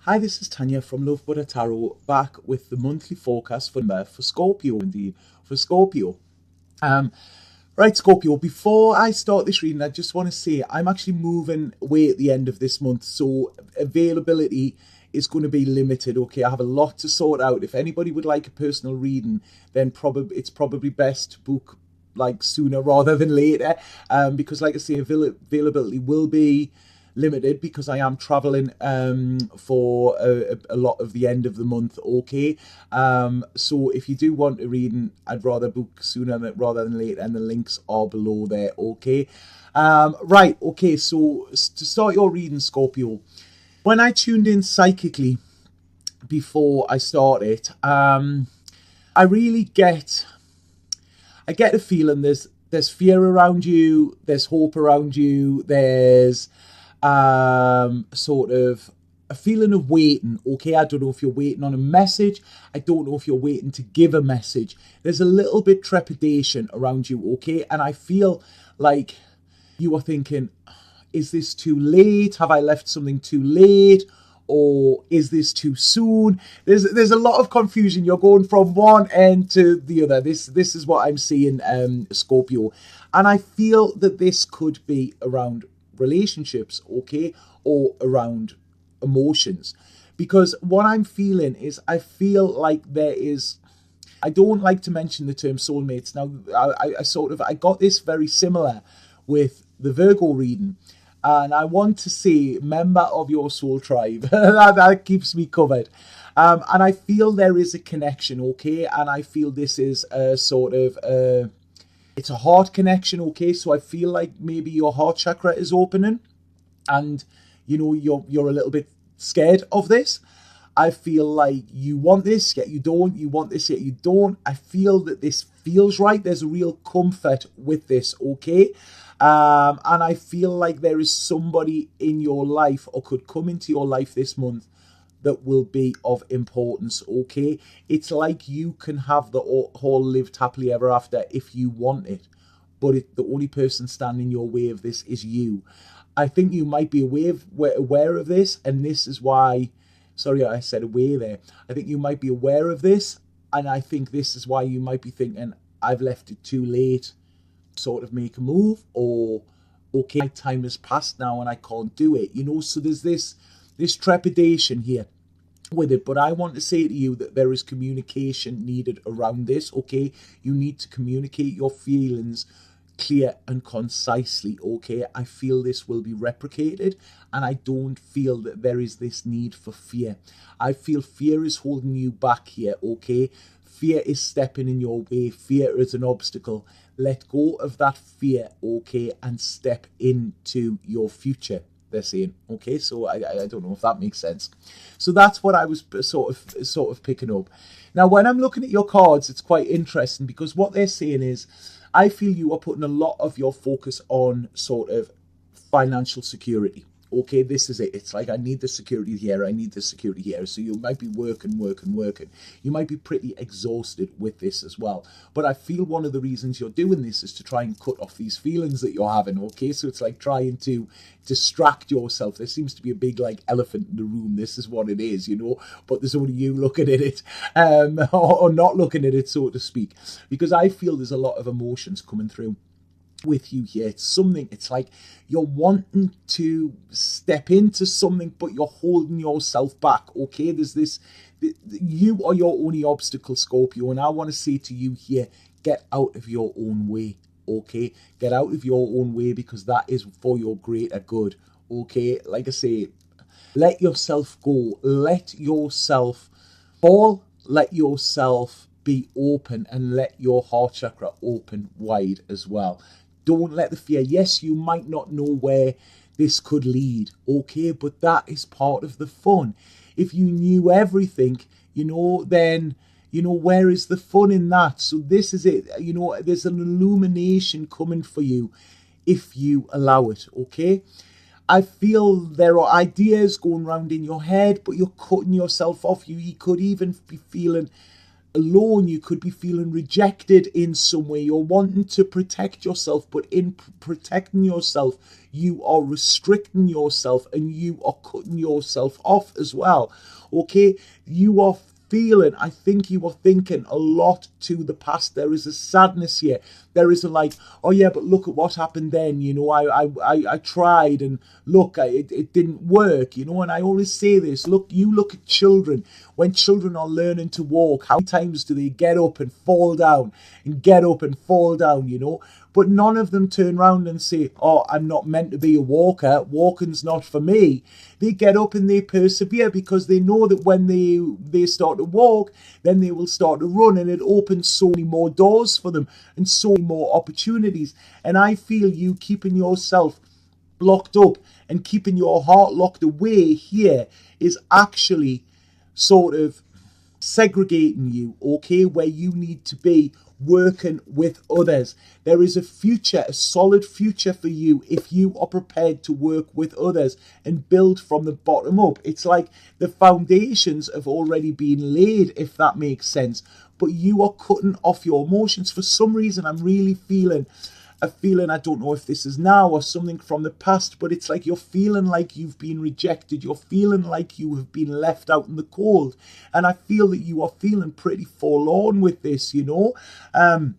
Hi, this is Tanya from Love Buddha Tarot, back with the monthly forecast for Scorpio, indeed, for Scorpio. Um, right, Scorpio, before I start this reading, I just want to say I'm actually moving away at the end of this month, so availability is going to be limited, okay? I have a lot to sort out. If anybody would like a personal reading, then it's probably best to book like sooner rather than later, because like I say, availability will be limited because I am traveling for a lot of the end of the month, okay? So if you do want a reading, I'd rather book sooner rather than later, and the links are below there, okay? Right, okay, so to start your reading, Scorpio, when I tuned in psychically before I started, I really I get a feeling there's fear around you, there's hope around you, there's sort of a feeling of waiting, okay? I don't know if you're waiting on a message. I don't know if you're waiting to give a message. There's a little bit trepidation around you, okay? And I feel like you are thinking, is this too late? Have I left something too late? Or is this too soon? There's a lot of confusion. You're going from one end to the other. This is what I'm seeing, Scorpio. And I feel that this could be around relationships, okay, or around emotions, because what I'm feeling is I feel like I don't like to mention the term soulmates. Now I got this very similar with the Virgo reading, and I want to say member of your soul tribe. that keeps me covered. And I feel there is a connection, okay, and I feel this is a sort of it's a heart connection, okay? So I feel like maybe your heart chakra is opening, and you're a little bit scared of this. I feel like you want this, yet you don't. You want this, yet you don't. I feel that this feels right. There's a real comfort with this, okay? And I feel like there is somebody in your life, or could come into your life this month, that will be of importance, okay? It's like you can have the whole lived happily ever after if you want it, but the only person standing in your way of this is you. I think you might be aware of this, and this is why, sorry, I said aware there. I think you might be aware of this, and I think this is why you might be thinking, I've left it too late, sort of make a move, or okay, my time has passed now and I can't do it, so there's this trepidation here with it. But I want to say to you that there is communication needed around this, okay? You need to communicate your feelings clear and concisely, okay? I feel this will be replicated, and I don't feel that there is this need for fear. I feel fear is holding you back here, okay? Fear is stepping in your way. Fear is an obstacle. Let go of that fear, okay, and step into your future, they're saying, okay? So I don't know if that makes sense. So that's what I was sort of picking up. Now, when I'm looking at your cards, it's quite interesting, because what they're saying is, I feel you are putting a lot of your focus on sort of financial security. Okay, this is it. It's like, I need the security here, I need the security here. So you might be working. You might be pretty exhausted with this as well. But I feel one of the reasons you're doing this is to try and cut off these feelings that you're having, okay? So it's like trying to distract yourself. There seems to be a big like elephant in the room. This is what it is, but there's only you looking at it, or not looking at it, so to speak. Because I feel there's a lot of emotions coming through with you here. It's like you're wanting to step into something, but you're holding yourself back, okay? There's this, you are your only obstacle, Scorpio, and I want to say to you here, get out of your own way, okay? Get out of your own way, because that is for your greater good, okay? Like I say, let yourself go, let yourself fall, let yourself be open, and let your heart chakra open wide as well. Don't let the fear, yes, you might not know where this could lead, okay, but that is part of the fun. If you knew everything, then, where is the fun in that? So this is it, there's an illumination coming for you if you allow it, okay? I feel there are ideas going around in your head, but you're cutting yourself off. You could even be feeling alone. You could be feeling rejected in some way. You're wanting to protect yourself, but in protecting yourself, you are restricting yourself and you are cutting yourself off as well. Okay, you are feeling, I think you are thinking a lot to the past. There is a sadness here. There is a like, oh yeah, but look at what happened then. You know, I tried and look, it didn't work. You know, and I always say this. Look, you look at children. When children are learning to walk, how many times do they get up and fall down and get up and fall down? You know, but none of them turn around and say, oh, I'm not meant to be a walker. Walking's not for me. They get up and they persevere because they know that when they start to walk, then they will start to run, and it opens so many more doors for them and so many more opportunities. And I feel you keeping yourself locked up and keeping your heart locked away here is actually sort of segregating you, okay, where you need to be working with others. There is a future, a solid future for you if you are prepared to work with others and build from the bottom up. It's like the foundations have already been laid, if that makes sense, but you are cutting off your emotions. For some reason, I'm really feeling a feeling, I don't know if this is now or something from the past, but it's like you're feeling like you've been rejected. You're feeling like you have been left out in the cold. And I feel that you are feeling pretty forlorn with this, you know. And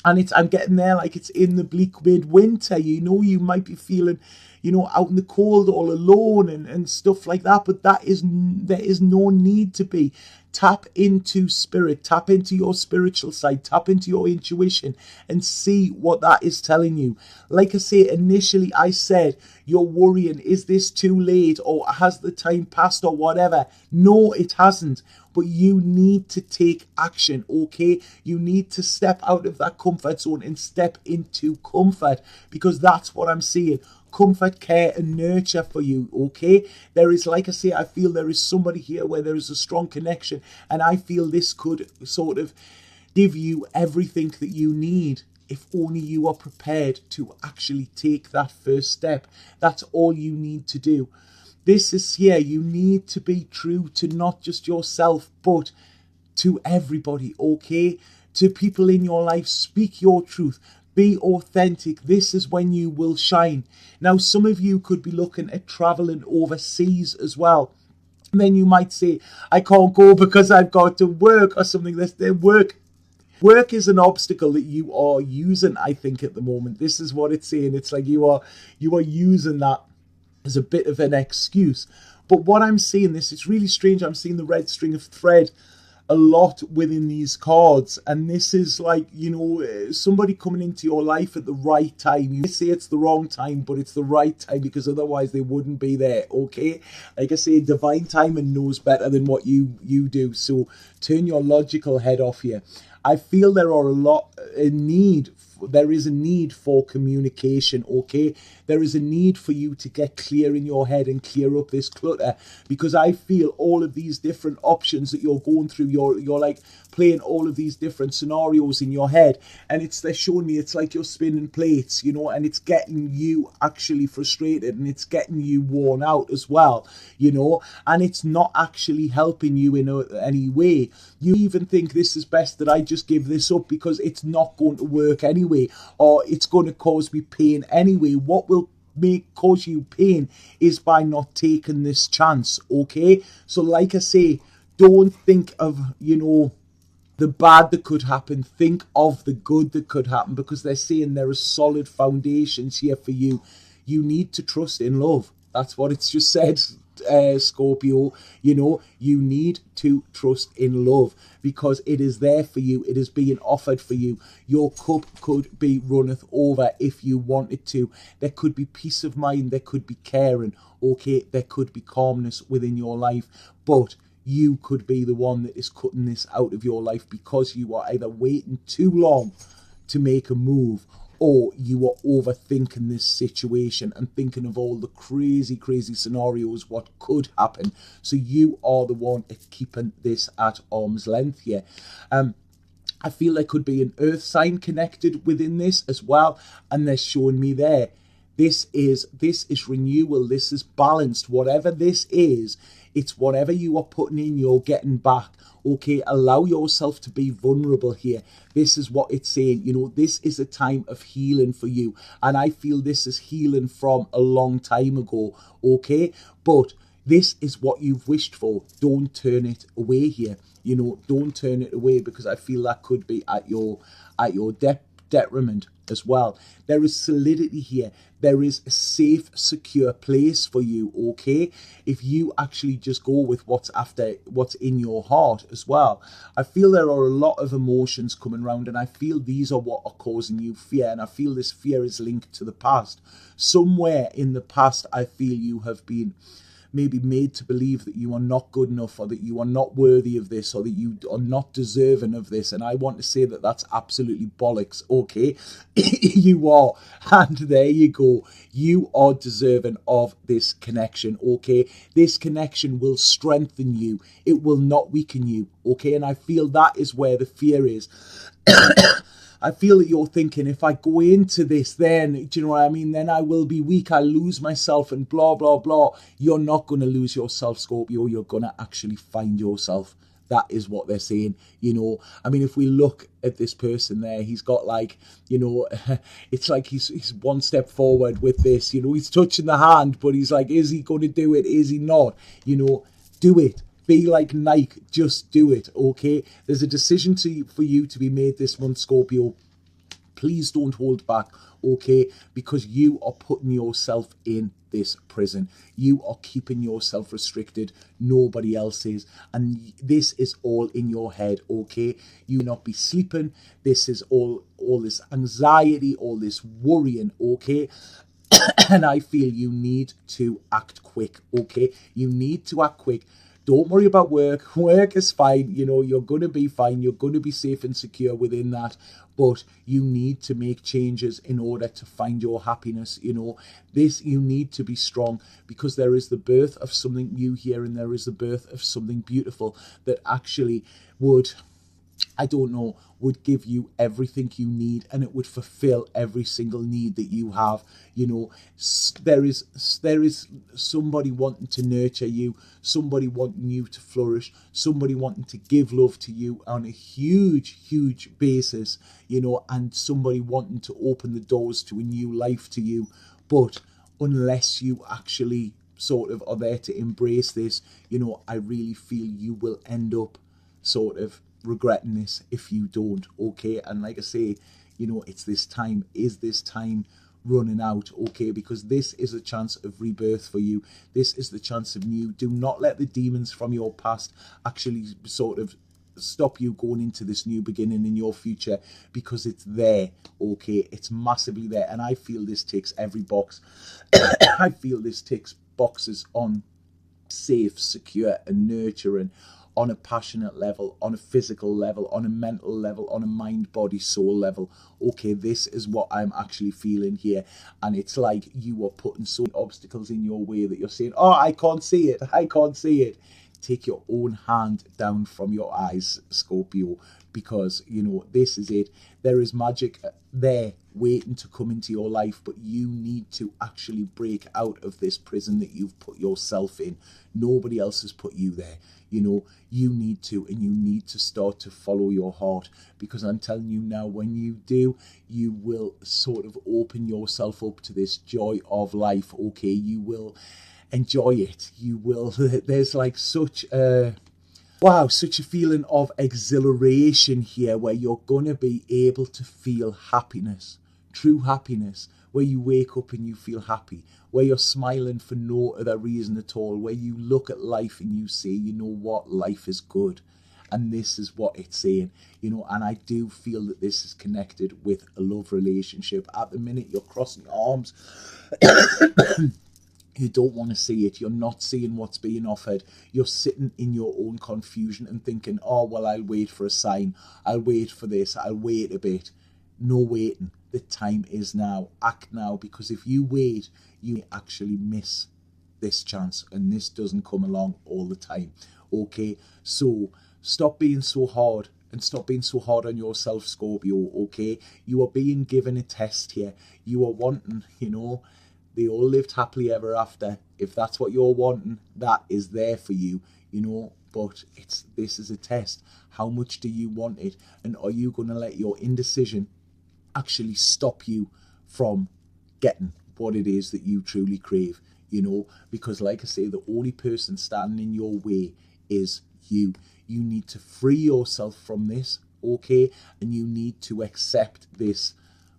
I'm getting there like it's in the bleak midwinter, you know. You might be feeling, you know, out in the cold all alone and stuff like that. But there is no need to be. Tap into spirit, tap into your spiritual side, tap into your intuition and see what that is telling you. Like I say, initially I said, you're worrying, is this too late or has the time passed or whatever? No, it hasn't. But you need to take action, okay? You need to step out of that comfort zone and step into comfort, because that's what I'm seeing. Comfort, care and nurture for you, okay? There is, like I say, I feel there is somebody here where there is a strong connection, and I feel this could sort of give you everything that you need if only you are prepared to actually take that first step. That's all you need to do. This is here, you need to be true to not just yourself, but to everybody, okay? To people in your life, speak your truth. Be authentic. This is when you will shine. Now, some of you could be looking at traveling overseas as well. And then you might say, I can't go because I've got to work or something. Work is an obstacle that you are using, I think, at the moment. This is what it's saying. It's like you are using that as a bit of an excuse. But what I'm seeing, it's really strange. I'm seeing the red string of thread a lot within these cards, and this is like, you know, somebody coming into your life at the right time. You say it's the wrong time, but it's the right time, because otherwise they wouldn't be there, okay? Like I say, divine timing knows better than what you do, so turn your logical head off here. I feel there is a need for communication, okay? There is a need for you to get clear in your head and clear up this clutter, because I feel all of these different options that you're going through, you're like playing all of these different scenarios in your head, and they're showing me it's like you're spinning plates, you know, and it's getting you actually frustrated and it's getting you worn out as well, you know, and it's not actually helping you in any way. You even think this is best that I just give this up because it's not going to work anyway, or it's going to cause me pain anyway. What will cause you pain is by not taking this chance, okay? So like I say, don't think of, you know, the bad that could happen. Think of the good that could happen, because they're saying there are solid foundations here for you. You need to trust in love. That's what it's just said, Scorpio. You know, you need to trust in love, because it is there for you. It is being offered for you. Your cup could be runneth over if you wanted to. There could be peace of mind. There could be caring. Okay, there could be calmness within your life, but you could be the one that is cutting this out of your life, because you are either waiting too long to make a move, or you are overthinking this situation and thinking of all the crazy scenarios what could happen. So you are the one keeping this at arm's length here. I feel there could be an earth sign connected within this as well, and they're showing me there This is renewal. This is balanced. Whatever this is, it's whatever you are putting in, you're getting back. Okay, allow yourself to be vulnerable here. This is what it's saying. You know, this is a time of healing for you. And I feel this is healing from a long time ago. Okay, but this is what you've wished for. Don't turn it away here. You know, don't turn it away, because I feel that could be at your detriment as well. There is solidity here. There is a safe, secure place for you, okay? If you actually just go with what's in your heart as well. I feel there are a lot of emotions coming around, and I feel these are what are causing you fear, and I feel this fear is linked to the past. Somewhere in the past, I feel you have been maybe made to believe that you are not good enough, or that you are not worthy of this, or that you are not deserving of this. And I want to say that that's absolutely bollocks, okay? You are. And there you go. You are deserving of this connection, okay? This connection will strengthen you. It will not weaken you, okay? And I feel that is where the fear is. I feel that you're thinking, if I go into this, then, do you know what I mean? Then I will be weak. I'll lose myself and blah, blah, blah. You're not going to lose yourself, Scorpio. You're going to actually find yourself. That is what they're saying. You know, I mean, if we look at this person there, he's got like, you know, it's like he's one step forward with this. You know, he's touching the hand, but he's like, is he going to do it? Is he not? You know, do it. Be like Nike, just do it, okay? There's a decision for you to be made this month, Scorpio. Please don't hold back, okay? Because you are putting yourself in this prison. You are keeping yourself restricted. Nobody else is. And this is all in your head, okay? You will not be sleeping. This is all this anxiety, all this worrying, okay? And I feel you need to act quick, okay? You need to act quick. Don't worry about work. Work is fine. You know, you're going to be fine. You're going to be safe and secure within that. But you need to make changes in order to find your happiness. You know, you need to be strong, because there is the birth of something new here, and there is the birth of something beautiful that actually would, I don't know, would give you everything you need, and it would fulfill every single need that you have. You know, there is somebody wanting to nurture you, somebody wanting you to flourish, somebody wanting to give love to you on a huge basis, you know, and somebody wanting to open the doors to a new life to you. But unless you actually sort of are there to embrace this, you know, I really feel you will end up sort of regretting this if you don't, okay? And like I say, you know, is this time running out, okay? Because this is a chance of rebirth for you. This is the chance of new. Do not let the demons from your past actually sort of stop you going into this new beginning in your future, because it's there, okay? It's massively there, and I feel this ticks every box. I feel this ticks boxes on safe, secure, and nurturing, on a passionate level, on a physical level, on a mental level, on a mind, body, soul level. Okay, this is what I'm actually feeling here. And it's like you are putting so many obstacles in your way that you're saying, oh, I can't see it. I can't see it. Take your own hand down from your eyes, Scorpio, because, you know, this is it. There is magic there waiting to come into your life, but you need to actually break out of this prison that you've put yourself in. Nobody else has put you there. You know, you need to, and you need to start to follow your heart, because I'm telling you now, when you do, you will sort of open yourself up to this joy of life, okay? You will enjoy it. You will, there's like such a feeling of exhilaration here, where you're going to be able to feel happiness, true happiness, where you wake up and you feel happy, where you're smiling for no other reason at all, where you look at life and you say, you know what, life is good. And this is what it's saying, you know, and I do feel that this is connected with a love relationship. At the minute, you're crossing your arms. You don't want to see it. You're not seeing what's being offered. You're sitting in your own confusion and thinking, oh, well, I'll wait for a sign. I'll wait for this. I'll wait a bit. No waiting. The time is now. Act now, because if you wait, you actually miss this chance, and this doesn't come along all the time. Okay, so stop being so hard, and stop being so hard on yourself, Scorpio. Okay, you are being given a test here. You are wanting, you know, they all lived happily ever after. If that's what you're wanting, that is there for you, you know. But this is a test. How much do you want it? And are you going to let your indecision actually stop you from getting what it is that you truly crave, you know? Because like I say, the only person standing in your way is you. You need to free yourself from this, okay? And you need to accept this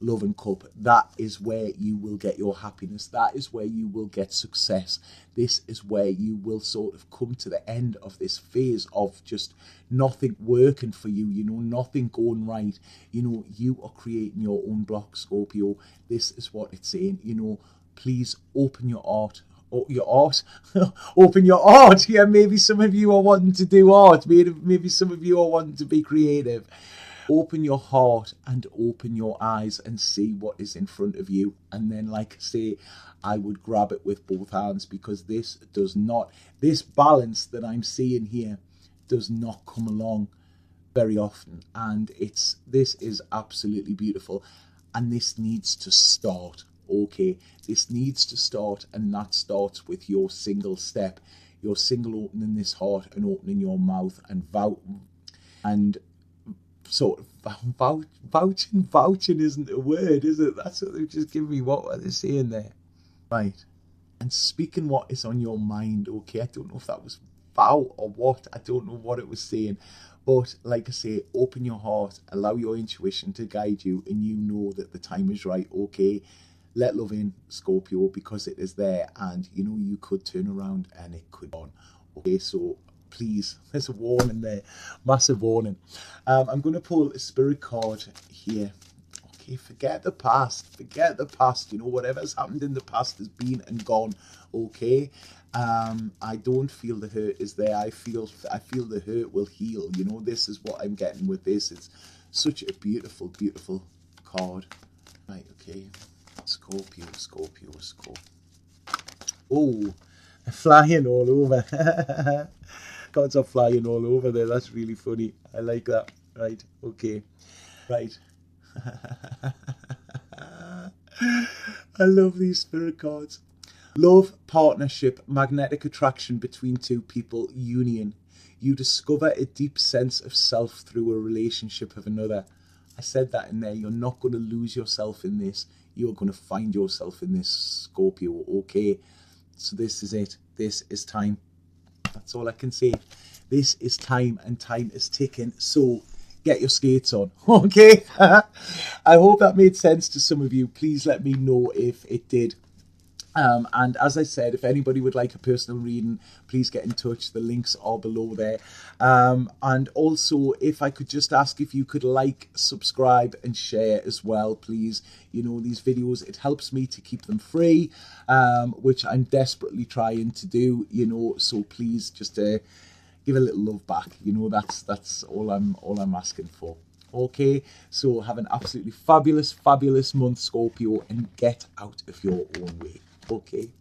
loving cup. That is where you will get your happiness. That is where you will get success. This is where you will sort of come to the end of this phase of just nothing working for you, you know, nothing going right. You know, you are creating your own block, Scorpio. This is what it's saying, you know. Please open your art. Open your art. Yeah, maybe some of you are wanting to do art. Maybe some of you are wanting to be creative. Open your heart and open your eyes and see what is in front of you. And then, like I say, I would grab it with both hands, because this balance that I'm seeing here does not come along very often. And this is absolutely beautiful. And this needs to start, okay? This needs to start, and that starts with your single step. Your single opening this heart and opening your mouth and sort of vouching isn't a word, is it? That's what they've just given me. What are they saying there? Right. And speaking what is on your mind, okay? I don't know if that was vow or what. I don't know what it was saying. But like I say, open your heart, allow your intuition to guide you, and you know that the time is right, okay? Let love in, Scorpio, because it is there, and you know you could turn around and it could be on. Okay, so please, there's a warning there, massive warning. I'm going to pull a spirit card here. Okay, forget the past, you know, whatever's happened in the past has been and gone, okay? I don't feel the hurt is there. I feel the hurt will heal, you know. This is what I'm getting with this. It's such a beautiful, beautiful card. Right, okay, Scorpio. Oh, they're flying all over. Cards are flying all over there. That's really funny. I like that. Right, okay. Right. I love these spirit cards. Love, partnership, magnetic attraction between two people, union. You discover a deep sense of self through a relationship of another. I said that in there. You're not going to lose yourself in this. You're going to find yourself in this, Scorpio, okay? So this is it. This is time. That's all I can say. This is time, and time is ticking. So get your skates on, okay? I hope that made sense to some of you. Please let me know if it did. And as I said, if anybody would like a personal reading, please get in touch. The links are below there. And also, if I could just ask if you could like, subscribe and share as well, please. You know, these videos, it helps me to keep them free, which I'm desperately trying to do, you know. So please just give a little love back. You know, that's all I'm asking for. Okay, so have an absolutely fabulous month, Scorpio, and get out of your own way. Okay.